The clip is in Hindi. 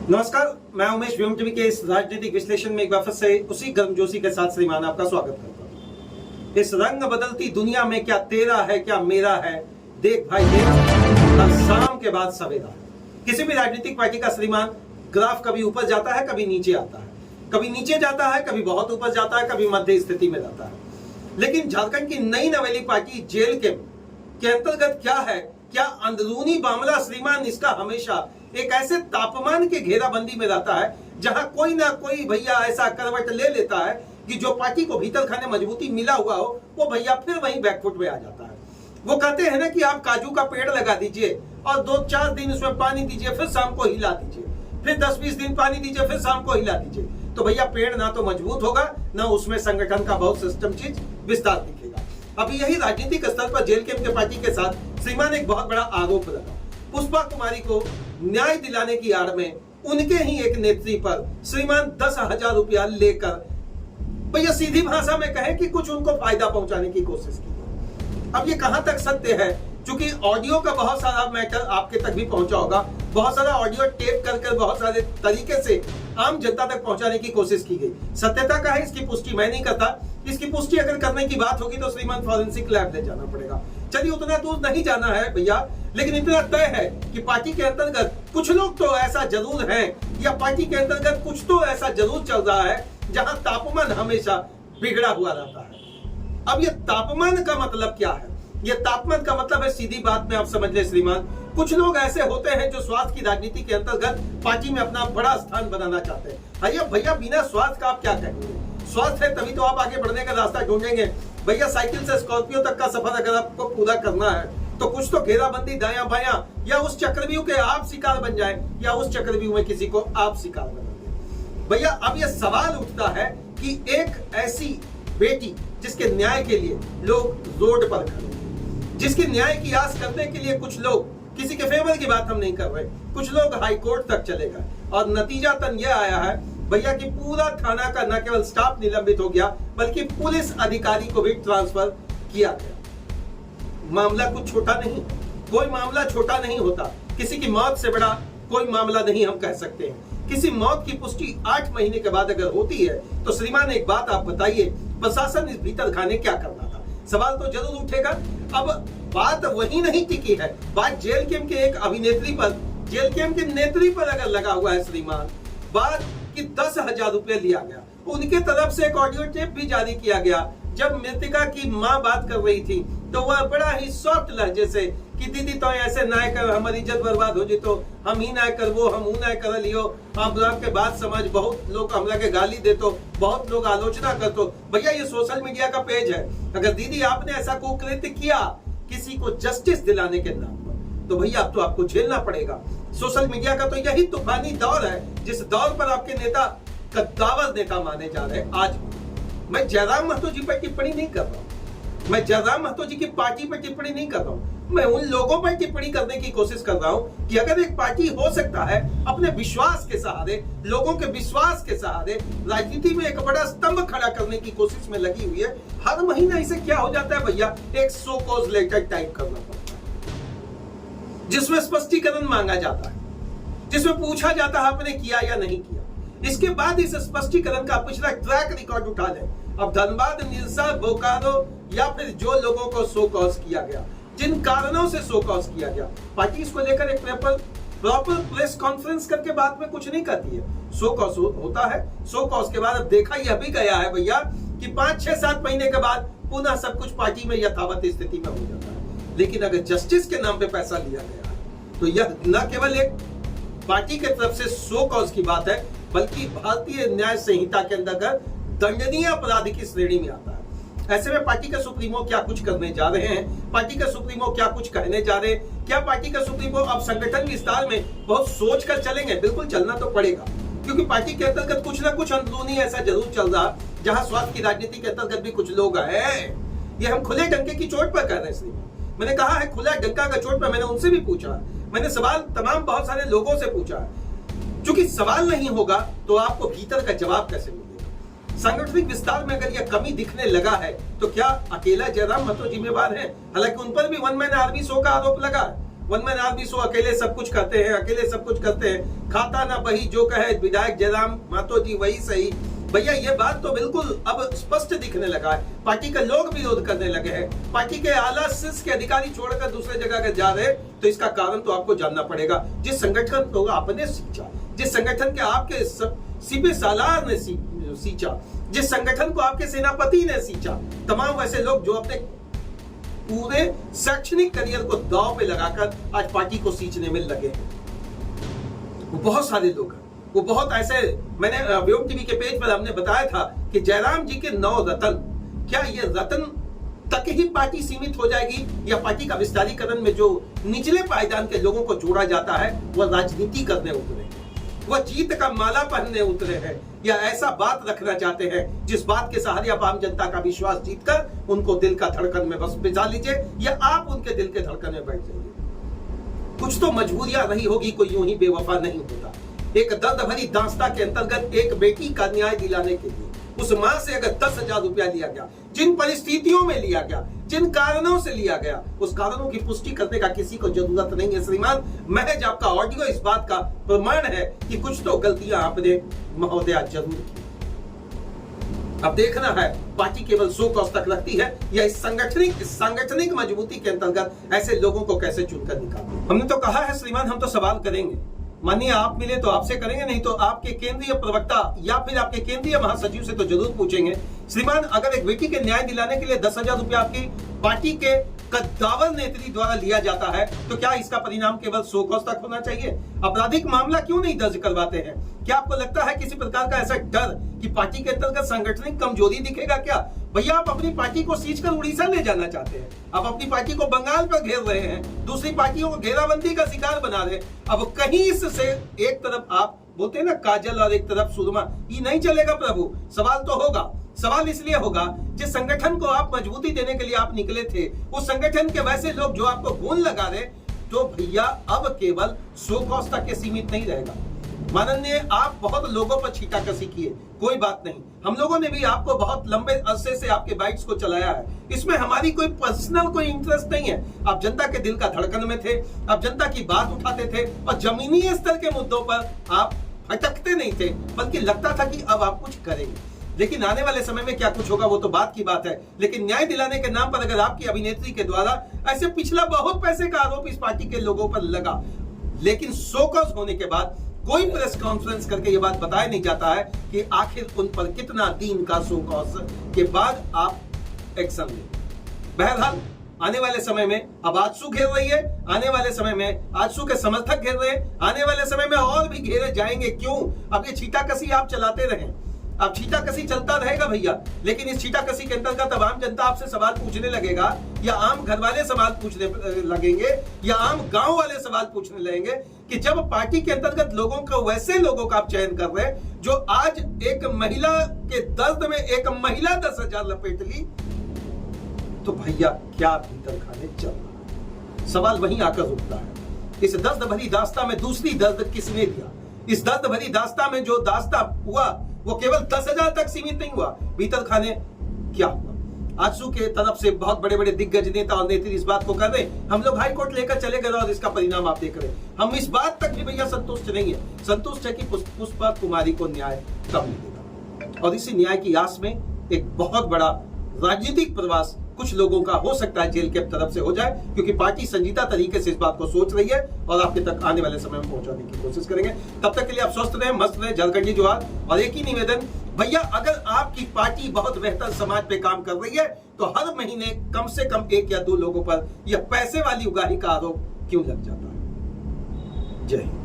नमस्कार, मैं उमेश व्योम टीवी के इस राजनीतिक विश्लेषण में एक बार फिर से उसी गर्मजोशी के साथ श्रीमान आपका स्वागत करता हूं। इस रंग बदलती दुनिया में क्या तेरा है क्या मेरा है, देख भाई मेरा हर शाम के बाद सवेरा। किसी भी राजनीतिक पार्टी का श्रीमान ग्राफ कभी ऊपर जाता है, कभी नीचे आता है, कभी नीचे जाता है, कभी बहुत ऊपर जाता है, कभी मध्य स्थिति में रहता है। लेकिन झारखंड की नई नवेली पार्टी जेल के अंतर्गत क्या है, क्या अंदरूनी मामला श्रीमान, इसका हमेशा एक ऐसे तापमान के घेराबंदी में रहता है जहां कोई ना कोई भैया ऐसा करवट ले लेता है कि जो पार्टी को भीतर खाने मजबूती मिला हुआ हो वो भैया फिर वहीं बैकफुट में आ जाता है। वो कहते हैं ना कि आप काजू का पेड़ लगा दीजिए और 2-4 दिन उसमें पानी दीजिए, फिर शाम को हिला दीजिए, फिर 10-20 दिन पानी दीजिए, फिर शाम को हिला दीजिए, तो भैया पेड़ ना तो मजबूत होगा ना उसमें संगठन का बहुत सिस्टम चीज विस्तार दिखेगा। अभी यही राजनीतिक स्तर पर जेल के पार्टी के साथ श्रीमान एक बहुत बड़ा आरोप लगा। पुष्पा कुमारी को न्याय दिलाने की आड़ में उनके ही एक नेत्री पर श्रीमान 10,000 रुपया लेकर भैया सीधी भाषा में कहे कि कुछ उनको फायदा पहुंचाने की कोशिश की। अब ये कहां तक सत्य है, क्योंकि ऑडियो का बहुत सारा मैटर आपके तक भी पहुंचा होगा, बहुत सारा ऑडियो टेप कर बहुत सारे तरीके से आम जनता तक पहुंचाने की कोशिश की गई। सत्यता का है, इसकी पुष्टि मैं नहीं करता। इसकी पुष्टि अगर करने की बात होगी तो श्रीमान फॉरेंसिक लैब ले जाना पड़ेगा। चलिए उतना दूर नहीं जाना है भैया, लेकिन इतना तय है कि पार्टी के अंतर्गत कुछ लोग तो ऐसा जरूर हैं, या पार्टी के अंतर्गत कुछ तो ऐसा जरूर चल रहा है जहां तापमान हमेशा बिगड़ा हुआ रहता है। अब ये तापमान का मतलब क्या है? ये तापमान का मतलब है, सीधी बात में आप समझ ले श्रीमान, कुछ लोग ऐसे होते हैं जो स्वास्थ्य की राजनीति के अंतर्गत पार्टी में अपना बड़ा स्थान बनाना चाहते हैं। भैया बिना स्वास्थ्य का आप क्या कहेंगे? स्वास्थ्य है तभी तो आप आगे बढ़ने का रास्ता ढूंढेंगे। भैया साइकिल से स्कॉर्पियो तक का सफर अगर आपको पूरा करना है तो कुछ तो घेराबंदी दायां बायां, या उस चक्रव्यूह के आप शिकार बन जाए, या उस चक्रव्यूह में किसी को आप शिकार बना दे। भैया अब यह सवाल उठता है कि एक ऐसी बेटी जिसके न्याय के लिए लोग रोड पर खड़े, जिसके न्याय की आस करने के लिए कुछ लोग, किसी के फेवर की बात हम नहीं कर रहे, कुछ लोग हाई कोर्ट तक चले गए और नतीजातन यह आया है भैया कि पूरा थाना का न केवल स्टाफ निलंबित हो गया बल्कि पुलिस अधिकारी को भी ट्रांसफर किया गया। मामला कुछ छोटा नहीं, कोई मामला छोटा नहीं होता। किसी की मौत से बड़ा कोई मामला नहीं हम कह सकते हैं। किसी मौत की पुष्टि 8 महीने के बाद अगर होती है तो श्रीमान एक बात आप बताइए, प्रशासन इस भीतर खाने क्या करना था? सवाल तो जरूर उठेगा। अब बात वही नहीं टिकी है, बात जेल कैंप के एक अभिनेत्री पर, जेल कैंप के नेत्री पर अगर लगा हुआ है श्रीमान। बात कि 10,000 रुपये लिया गया, उनके तरफ से एक ऑडियो टेप भी जारी किया गया। जब मृतिका की मां बात कर रही थी तो वह बड़ा ही सॉफ्ट लहजे से कि दीदी तो ऐसे ना कर, हमारी इज्जत बर्बाद हो जी, तो हम ही ना कर वो, हम ना कर लियो, आप लोग के बाद समाज बहुत लोग हमला के गाली दे, तो बहुत लोग आलोचना कर। तो भैया ये सोशल मीडिया का पेज है, अगर दीदी आपने ऐसा कुकृत्य किया किसी को जस्टिस दिलाने के नाम पर तो भैया अब तो आपको झेलना पड़ेगा। सोशल मीडिया का तो यही तूफानी दौर है जिस दौर पर आपके नेता कद्दावर नेता माने जा रहे हैं। आज मैं जयराम महतो जी पर टिप्पणी नहीं कर रहा हूं, मैं जयराम महतो जी की पार्टी पर टिप्पणी नहीं कर रहा हूं, मैं उन लोगों पर टिप्पणी करने की कोशिश कर रहा हूं कि अगर एक पार्टी हो सकता है अपने विश्वास के सहारे, लोगों के विश्वास के सहारे राजनीति में एक बड़ा स्तंभ खड़ा करने की कोशिश में लगी हुई है, हर महीना इसे क्या हो जाता है भैया, एक सो कॉज लेटर टाइप करना पड़ता है जिसमें स्पष्टीकरण मांगा जाता है, जिसमें पूछा जाता है आपने किया या नहीं किया। इसके बाद इस स्पष्टीकरण का पिछला ट्रैक रिकॉर्ड उठा लें। अब धनबाद, निरसा, बोकारो या फिर जो लोगों को शो कॉज किया गया, जिन कारणों से शो कॉज किया गया, पार्टी इसको लेकर एक प्रॉपर प्रेस कॉन्फ्रेंस करके बाद में कुछ नहीं करती है। शो कॉज होता है, शो कॉज के बाद अब देखा यह भी गया है भैया कि 5-6-7 महीने के बाद पुनः सब कुछ पार्टी में यथावत स्थिति में हो जाता है। लेकिन अगर जस्टिस के नाम पे पैसा लिया गया है तो यह न केवल एक पार्टी के तरफ से शो कॉज की बात है बल्कि भारतीय न्याय संहिता के अंतर्गत दंडनीय अपराध की श्रेणी में आता है। ऐसे में पार्टी के सुप्रीमो क्या कुछ करने जा रहे हैं, पार्टी के सुप्रीमो क्या कुछ कहने जा रहे हैं, क्या पार्टी के सुप्रीमो अब संगठन विस्तार में बहुत सोच कर चलेंगे? बिल्कुल चलना तो पड़ेगा, क्योंकि पार्टी के अंतर्गत कुछ ना कुछ अंदरूनी ऐसा जरूर चल रहा जहां स्वास्थ्य की राजनीति के अंतर्गत भी कुछ लोग हैं। ये हम खुले डंके की चोट पर कर रहे हैं। मैंने कहा है खुला डंका का चोट पर, मैंने उनसे भी पूछा, मैंने सवाल तमाम बहुत सारे लोगों से पूछा है। क्योंकि सवाल नहीं होगा तो आपको भीतर का जवाब कैसे मिलेगा? सांगठनिक विस्तार में अगर यह कमी दिखने लगा है तो क्या अकेला जयराम महतो जिम्मेवार है? हालांकि उन पर भी वन मैन आर्मी शो का आरोप लगा। वन मैन आर्मी सो अकेले सब कुछ करते हैं, अकेले सब कुछ करते हैं, खाता ना वही जो कहे विधायक जयराम मातो जी वही सही। भैया ये बात तो बिल्कुल अब स्पष्ट दिखने लगा है, पार्टी के लोग विरोध करने लगे हैं, पार्टी के आला शीर्ष के अधिकारी छोड़कर दूसरे जगह अगर जा रहे तो इसका कारण तो आपको जानना पड़ेगा। जिस संगठन को आपने सींचा, जिस संगठन के आपके सीपी सालार ने सींचा, जिस संगठन को आपके सेनापति ने सींचा, तमाम वैसे लोग जो अपने पूरे शैक्षणिक करियर को दांव पे लगाकर आज पार्टी को सींचने में लगे हैं, वो बहुत सारे लोग हैं, वो बहुत ऐसे। मैंने व्योम टीवी के पेज पर हमने बताया था कि जयराम जी के 9 रतन, क्या ये रतन तक ही पार्टी सीमित हो जाएगी या पार्टी का विस्तारीकरण में जो निचले पायदान के लोगों को जोड़ा जाता है वह राजनीति करने उतरे, वह जीत का माला पहनने उतरे हैं, या ऐसा बात रखना चाहते हैं जिस बात के सहारे आप आम जनता का विश्वास जीतकर उनको दिल का धड़कन में बस बिठा लीजिए, या आप उनके दिल के धड़कन में बैठ जाइए। कुछ तो मजबूरियां रही होगी, कोई यूं ही बेवफा नहीं होता। एक दर्द भरी दास्ता के अंतर्गत एक बेटी का न्याय दिलाने के लिए उस मां से अगर 10,000 रुपया लिया गया, जिन परिस्थितियों में लिया गया, जिन कारणों से लिया गया, उस कारणों की पुष्टि करने का किसी को जरूरत नहीं है श्रीमान। महज आपका ऑडियो इस बात का प्रमाण है कि कुछ तो गलतियां आपने महोदया जरूर की। अब देखना है पार्टी केवल 100 कॉज तक रखती है या इस सांगठनिक मजबूती के अंतर्गत ऐसे लोगों को कैसे चुनकर निकालती है। हमने तो कहा है श्रीमान, हम तो सवाल करेंगे, मानिए आप मिले तो आपसे करेंगे, नहीं तो आपके केंद्रीय प्रवक्ता या फिर आपके केंद्रीय महासचिव से तो जरूर पूछेंगे। श्रीमान, अगर एक बेटी के न्याय दिलाने के लिए 10,000 रुपया आपकी पार्टी के कद्दावर नेत्री द्वारा लिया जाता है तो क्या इसका परिणाम केवल 100 कॉज तक होना चाहिए? आपराधिक मामला क्यों नहीं दर्ज करवाते हैं? क्या आपको लगता है किसी प्रकार का ऐसा डर कि पार्टी के अंतर्गत सांगठनिक कमजोरी दिखेगा क्या? भैया, आप अपनी पार्टी को सींचकर उड़ीसा ले जाना चाहते हैं, आप अपनी पार्टी को बंगाल पर घेर रहे हैं, दूसरी पार्टियों को घेराबंदी का शिकार बना रहे हैं। अब कहीं से एक तरफ आप बोलते हैं ना काजल और एक तरफ सुरमा, ये नहीं चलेगा प्रभु। सवाल तो होगा, सवाल इसलिए होगा जिस संगठन को आप मजबूती देने के लिए आप निकले थे, उस संगठन के वैसे लोग जो आपको खून लगा रहे, तो भैया अब केवल 100 कॉज तक के सीमित नहीं रहेगा। माननीय, आप बहुत लोगों पर छींटाकशी किए, कोई बात नहीं, हम लोगों ने भी आपको बहुत लंबे अरसे से आपके बाइट्स को चलाया है, इसमें हमारी कोई पर्सनल कोई इंटरेस्ट नहीं है। आप जनता के दिल का धड़कन में थे, आप जनता की बात उठाते थे और जमीनी स्तर के मुद्दों पर आप भटकते नहीं थे, बल्कि लगता था कि अब आप कुछ करेंगे। लेकिन आने वाले समय में क्या कुछ होगा वो तो बात की बात है, लेकिन न्याय दिलाने के नाम पर अगर आपकी अभिनेत्री के द्वारा ऐसे पिछला बहुत पैसे का आरोप इस पार्टी के लोगों पर लगा, लेकिन 100 कॉज होने के बाद कोई प्रेस कॉन्फ्रेंस करके ये बात बताया नहीं जाता है कि आखिर उन पर कितना दिन का 100 कॉज के बाद आप एक्शन लें। बहरहाल आने वाले समय में अब आजसू घेर रही है, आने वाले समय में आजसू के समर्थक घेर रहे हैं, आने वाले समय में और भी घेरे जाएंगे। क्यों? अब ये छींटाकशी आप चलाते रहें, अब छींटाकशी चलता रहेगा भैया, लेकिन इस छींटाकशी के अंतर्गत अब आम जनता आपसे सवाल पूछने लगेगा, या आम घर वाले सवाल पूछने लगेंगे, या आम गांव वाले सवाल पूछने लगेंगे कि जब पार्टी के अंतर्गत लोगों को, वैसे लोगों का आप चयन कर रहे हैं जो आज एक महिला के दर्द में एक महिला 10,000 लपेट ली, तो भैया क्या भीतर खाने चल रहा है? सवाल वहीं आकर रुकता है। इस दर्द भरी दास्ता में दूसरी दर्द किसने दिया? इस दर्द भरी दास्ता में जो दास्ता हुआ वो केवल 10,000 तक सीमित नहीं हुआ, भीतर खाने क्या हुआ? आजसू के तरफ से बहुत बड़े बड़े दिग्गज नेता और नेत्री इस बात को कर रहे, हम लोग हाई कोर्ट लेकर चले गए और इसका परिणाम आप देख रहे हैं। हम इस बात तक भी भैया संतुष्ट नहीं है, संतुष्ट है कि पुष्पा कुमारी को न्याय कब मिलेगा, और इसी न्याय की आस में एक बहुत बड़ा राजनीतिक प्रवास कुछ लोगों का हो सकता है जेल के तरफ से हो जाए, क्योंकि पार्टी संजीदा तरीके से इस बात को सोच रही है और आपके तक आने वाले समय में पहुंचाने की कोशिश करेंगे। तब तक के लिए आप स्वस्थ रहें, मस्त रहें, झारखंडी जोहार। और एक ही निवेदन भैया, अगर आपकी पार्टी बहुत बेहतर समाज पे काम कर रही है तो हर महीने कम से कम 1 या 2 लोगों पर यह पैसे वाली उगाही का आरोप क्यों लग जाता है? जय हिंद।